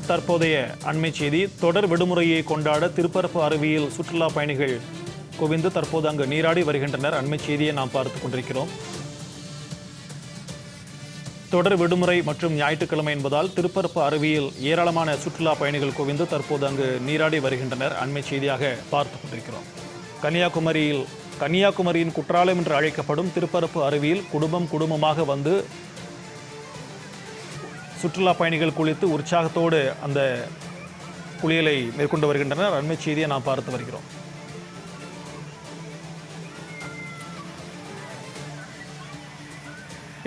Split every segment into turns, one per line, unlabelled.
தற்போதைய அண்மை செய்தி. தொடர் விடுமுறையை கொண்டாட திருப்பரப்பு அருவியில் சுற்றுலா பயணிகள் குவிந்து தற்போது அங்கு நீராடி வருகின்றனர். அண்மை செய்தியை நாம் பார்த்துக் கொண்டிருக்கிறோம். தொடர் விடுமுறை மற்றும் ஞாயிற்றுக்கிழமை என்பதால் திருப்பரப்பு அருவியில் ஏராளமான சுற்றுலா பயணிகள் குவிந்து தற்போது அங்கு நீராடி வருகின்றனர். அண்மை செய்தியாக பார்த்துக் கொண்டிருக்கிறோம். கன்னியாகுமரியின் குற்றாலம் என்று அழைக்கப்படும் திருப்பரப்பு அருவியில் குடும்பமாக வந்து சுற்றுலா பயணிகள் குளித்து உற்சாகத்தோடு அந்த குளியலை மேற்கொண்டு வருகின்றனர். அண்மை செய்தியை நாம் பார்த்து வருகிறோம்.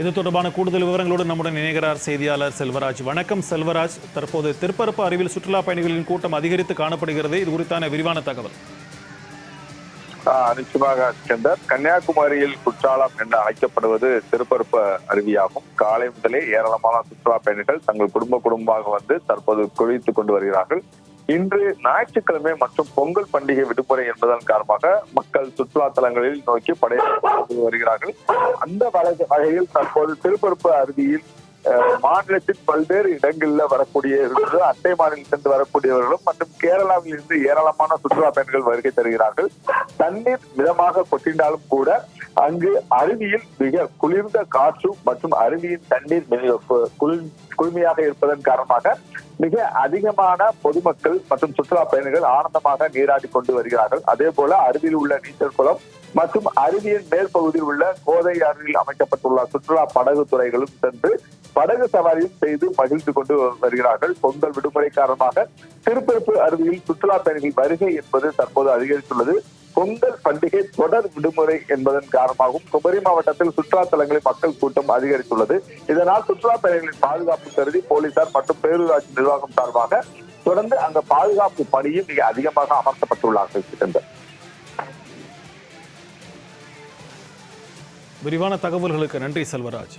இது தொடர்பான கூடுதல் விவரங்களோடு நம்முடன் இணைகிறார் செய்தியாளர் செல்வராஜ். வணக்கம் செல்வராஜ். தற்போது திருப்பரப்பு அருவியில் சுற்றுலா பயணிகளின் கூட்டம் அதிகரித்து காணப்படுகிறது. இது குறித்தான விரிவான தகவல்.
நிச்சயமாக ஸ்கந்தர், கன்னியாகுமரியில் குற்றாலம் என்று அழைக்கப்படுவது திருப்பரப்பு அருவியாகும். காலை முதலே ஏராளமான சுற்றுலா பயணிகள் தங்கள் குடும்பமாக வந்து தற்போது குளித்துக் கொண்டு வருகிறார்கள். இன்று ஞாயிற்றுக்கிழமை மற்றும் பொங்கல் பண்டிகை விடுமுறை என்பதன் காரணமாக மக்கள் சுற்றுலா தலங்களில் நோக்கி படையெடுத்து வருகிறார்கள். அந்த வகையில் தற்போது திருப்பரப்பு அருவியில் மாநிலத்தின் பல்வேறு இடங்களில் வரக்கூடிய அண்டை மாநிலத்திலிருந்து வரக்கூடியவர்களும் மற்றும் கேரளாவில் இருந்து ஏராளமான சுற்றுலா பயணிகள் வருகை தருகிறார்கள். தண்ணீர் மிதமாக கொட்டினாலும் கூட அங்கு அருவியில் மிக குளிர்ந்த காற்று மற்றும் அருவியின் தண்ணீர் குளுமையாக இருப்பதன் காரணமாக மிக அதிகமான பொதுமக்கள் மற்றும் சுற்றுலா பயணிகள் ஆனந்தமாக நீராடி கொண்டு வருகிறார்கள். அதே போல அருவியில் உள்ள நீச்சல் குளம் மற்றும் அருவியின் மேற்பகுதியில் உள்ள கோதை அருவியில் அமைக்கப்பட்டுள்ள சுற்றுலா படகு துறைகளும் சென்று படகு சவாரியும் செய்து மகிழ்ந்து கொண்டு வருகிறார்கள். பொங்கல் விடுமுறை காரணமாக திருப்பரப்பு அருவியில் சுற்றுலா பயணிகள் வருகை என்பது தற்போது அதிகரித்துள்ளது. பொங்கல் பண்டிகை தொடர் விடுமுறை என்பதன் காரணமாகவும் குமரி மாவட்டத்தில் சுற்றுலா தலங்களில் மக்கள் கூட்டம் அதிகரித்துள்ளது. இதனால் சுற்றுலா பயணிகளின் பாதுகாப்பு கருதி போலீசார் மற்றும் பேரூராட்சி நிர்வாகம் சார்பாக தொடர்ந்து அந்த பாதுகாப்பு பணியும் மிக அதிகமாக அமர்த்தப்பட்டுள்ளார்கள்.
விரிவான தகவல்களுக்கு நன்றி செல்வராஜ்.